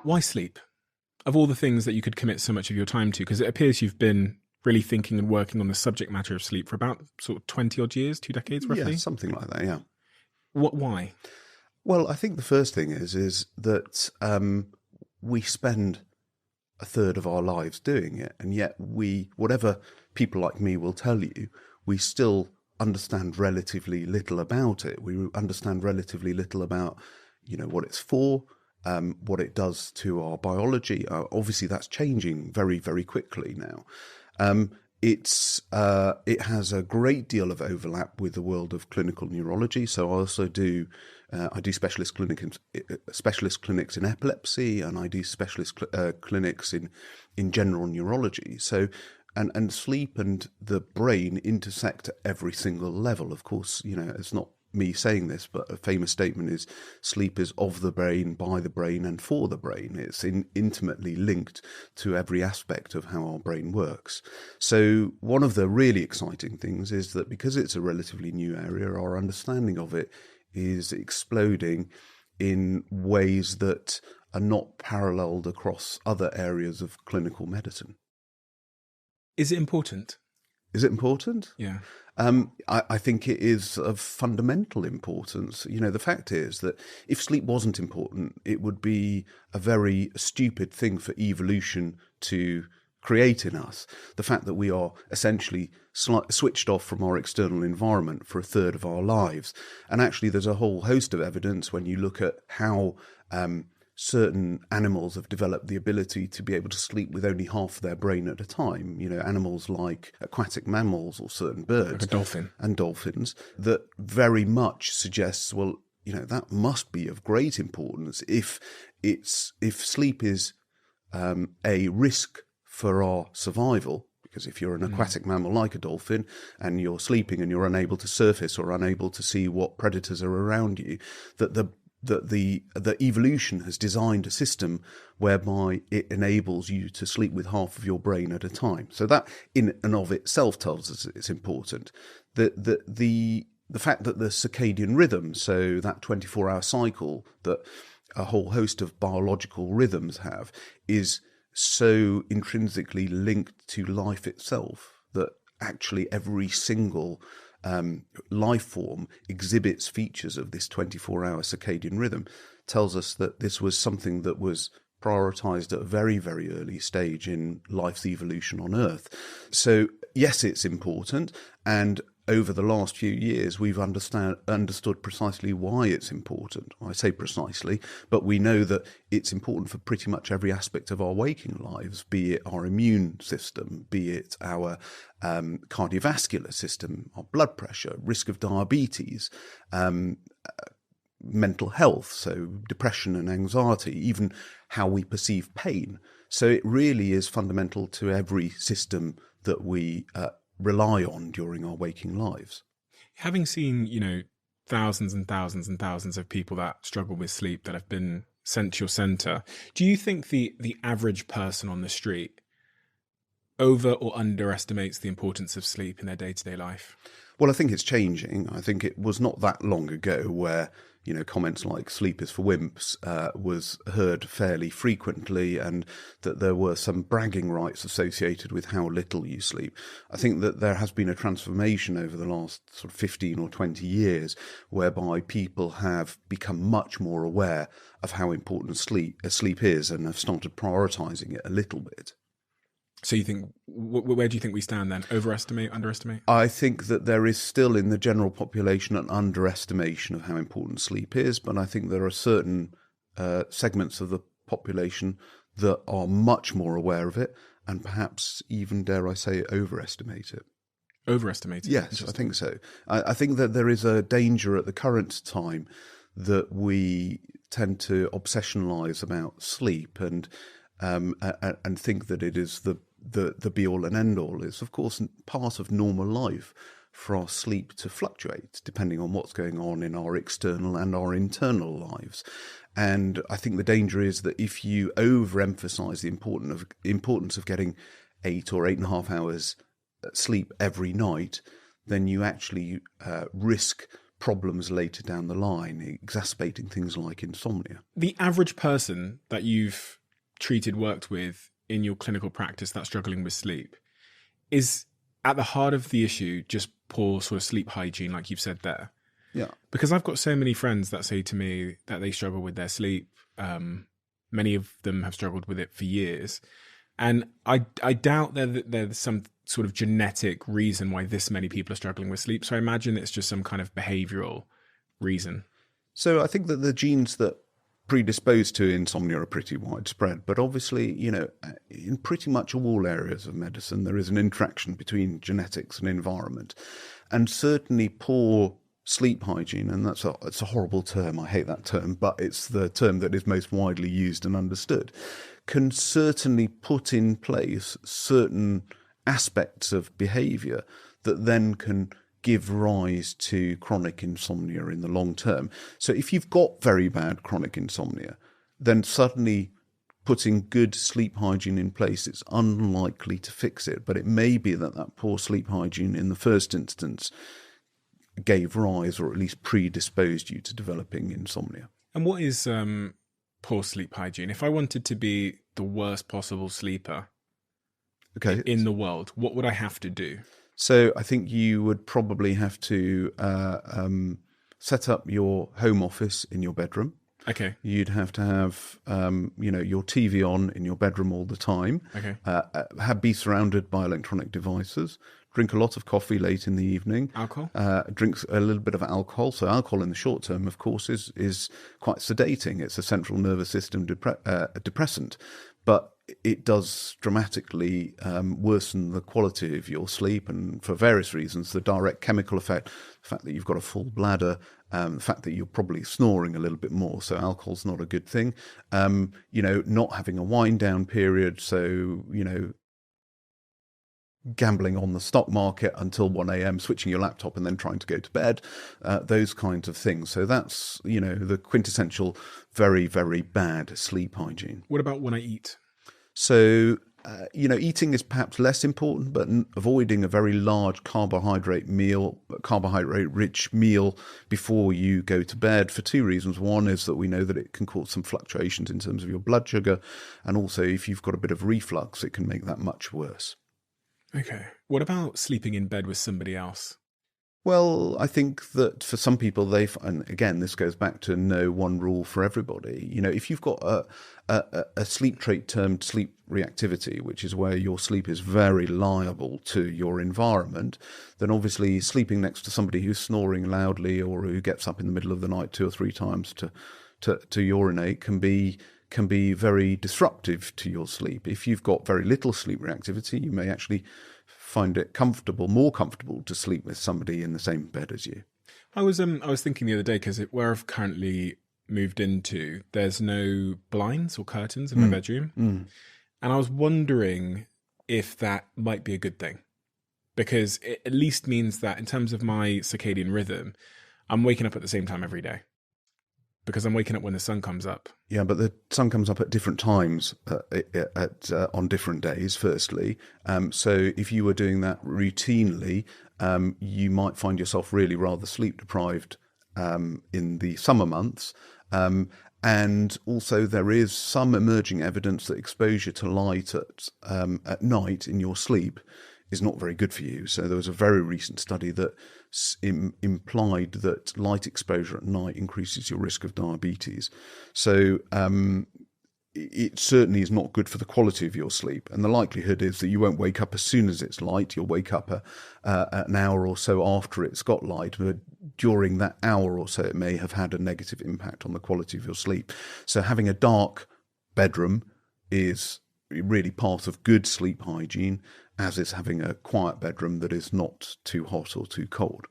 Why sleep? Of all the things that you could commit so much of your time to, because it appears you've been really thinking and working on the subject matter of sleep for about sort of 20 odd years, 2 decades roughly? Yeah, something like that, yeah. Why? Well, I think the first thing is that we spend a third of our lives doing it, and yet whatever people like me will tell you, we still understand relatively little about it. We understand relatively little about, what it's for, what it does to our biology. Obviously, that's changing very, very quickly now. It has a great deal of overlap with the world of clinical neurology. So I also do specialist clinics in epilepsy, and I do specialist clinics in general neurology. So and sleep and the brain intersect at every single level. Of course, it's not me saying this, but a famous statement is sleep is of the brain, by the brain, and for the brain. It's intimately linked to every aspect of how our brain works. So one of the really exciting things is that because it's a relatively new area, our understanding of it is exploding in ways that are not paralleled across other areas of clinical medicine. Is it important? Is it important? Yeah. I think it is of fundamental importance. The fact is that if sleep wasn't important, it would be a very stupid thing for evolution to create in us. The fact that we are essentially switched off from our external environment for a third of our lives. And actually, there's a whole host of evidence when you look at how certain animals have developed the ability to be able to sleep with only half of their brain at a time. Animals like aquatic mammals or certain birds. Like a dolphin. And dolphins, that very much suggests, well, that must be of great importance if sleep is a risk for our survival. Because if you're an aquatic mammal like a dolphin and you're sleeping and you're unable to surface or unable to see what predators are around you, that the evolution has designed a system whereby it enables you to sleep with half of your brain at a time. So that in and of itself tells us it's important. The fact that the circadian rhythm, so that 24-hour cycle that a whole host of biological rhythms have, is so intrinsically linked to life itself that actually every single life form exhibits features of this 24-hour circadian rhythm, tells us that this was something that was prioritized at a very, very early stage in life's evolution on Earth. So yes, it's important, and over the last few years we've understood precisely why it's important. I say precisely, but we know that it's important for pretty much every aspect of our waking lives, be it our immune system, be it our cardiovascular system, our blood pressure, risk of diabetes, mental health, so depression and anxiety, even how we perceive pain. So it really is fundamental to every system that we rely on during our waking lives. Having seen, thousands and thousands and thousands of people that struggle with sleep that have been sent to your centre, do you think the average person on the street over or underestimates the importance of sleep in their day-to-day life? Well, I think it's changing. I think it was not that long ago where, comments like sleep is for wimps was heard fairly frequently, and that there were some bragging rights associated with how little you sleep. I think that there has been a transformation over the last sort of 15 or 20 years whereby people have become much more aware of how important sleep is and have started prioritising it a little bit. So you think, where do you think we stand then? Overestimate, underestimate? I think that there is still in the general population an underestimation of how important sleep is, but I think there are certain segments of the population that are much more aware of it and perhaps even, dare I say, overestimate it. Overestimate it? Yes, I think so. I think that there is a danger at the current time that we tend to obsessionalize about sleep and think that it is the be-all and end-all. It's, of course, part of normal life for our sleep to fluctuate, depending on what's going on in our external and our internal lives. And I think the danger is that if you overemphasize the importance of getting 8 or 8.5 hours sleep every night, then you actually risk problems later down the line, exacerbating things like insomnia. The average person that you've treated, worked with in your clinical practice that's struggling with sleep, is at the heart of the issue just poor sort of sleep hygiene, like you've said there? Yeah. Because I've got so many friends that say to me that they struggle with their sleep. Many of them have struggled with it for years. And I doubt there's some sort of genetic reason why this many people are struggling with sleep. So I imagine it's just some kind of behavioral reason. So I think that the genes that predispose to insomnia are pretty widespread. But obviously, in pretty much all areas of medicine, there is an interaction between genetics and environment. And certainly poor sleep hygiene, and it's a horrible term, I hate that term, but it's the term that is most widely used and understood, can certainly put in place certain aspects of behaviour that then can give rise to chronic insomnia in the long term. So if you've got very bad chronic insomnia, then suddenly putting good sleep hygiene in place, it's unlikely to fix it. But it may be that poor sleep hygiene in the first instance gave rise, or at least predisposed you to developing insomnia. And what is poor sleep hygiene? If I wanted to be the worst possible sleeper in the world, what would I have to do? So I think you would probably have to set up your home office in your bedroom. Okay. You'd have to have, your TV on in your bedroom all the time. Okay. Be surrounded by electronic devices. Drink a lot of coffee late in the evening. Alcohol? Drink a little bit of alcohol. So alcohol in the short term, of course, is quite sedating. It's a central nervous system depressant. But it does dramatically worsen the quality of your sleep, and for various reasons, the direct chemical effect, the fact that you've got a full bladder, the fact that you're probably snoring a little bit more, so alcohol's not a good thing. Not having a wind down period, so, gambling on the stock market until 1 a.m, switching your laptop and then trying to go to bed, those kinds of things. So that's, the quintessential very, very bad sleep hygiene. What about when I eat? So, eating is perhaps less important, but avoiding a very large carbohydrate-rich meal before you go to bed for two reasons. One is that we know that it can cause some fluctuations in terms of your blood sugar, and also if you've got a bit of reflux, it can make that much worse. Okay. What about sleeping in bed with somebody else? Well, I think that for some people, and again, this goes back to no one rule for everybody. If you've got a sleep trait termed sleep reactivity, which is where your sleep is very liable to your environment, then obviously sleeping next to somebody who's snoring loudly or who gets up in the middle of the night 2 or 3 times to urinate can be very disruptive to your sleep. If you've got very little sleep reactivity, you may actually find it more comfortable to sleep with somebody in the same bed as you. I was thinking the other day, because where I've currently moved into, there's no blinds or curtains in my bedroom, and I was wondering if that might be a good thing, because it at least means that in terms of my circadian rhythm, I'm waking up at the same time every day, because I'm waking up when the sun comes up. Yeah, but the sun comes up at different times on different days, firstly. So if you were doing that routinely, you might find yourself really rather sleep deprived in the summer months. And also there is some emerging evidence that exposure to light at night in your sleep is not very good for you. So there was a very recent study that implied that light exposure at night increases your risk of diabetes. So it certainly is not good for the quality of your sleep. And the likelihood is that you won't wake up as soon as it's light. You'll wake up an hour or so after it's got light. But during that hour or so, it may have had a negative impact on the quality of your sleep. So having a dark bedroom is really part of good sleep hygiene, as is having a quiet bedroom that is not too hot or too cold.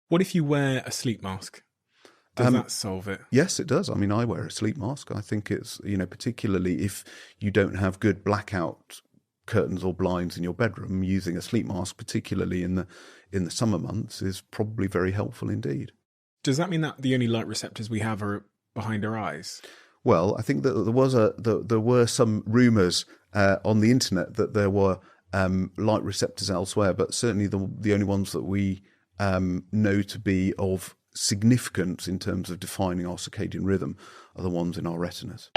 What if you wear a sleep mask? Does that solve it? Yes, it does. I mean, I wear a sleep mask. I think it's, particularly if you don't have good blackout curtains or blinds in your bedroom, using a sleep mask, particularly in the summer months, is probably very helpful indeed. Does that mean that the only light receptors we have are behind our eyes? Well, I think that there were some rumours on the internet that there were light receptors elsewhere, but certainly the only ones that we know to be of significant in terms of defining our circadian rhythm are the ones in our retinas.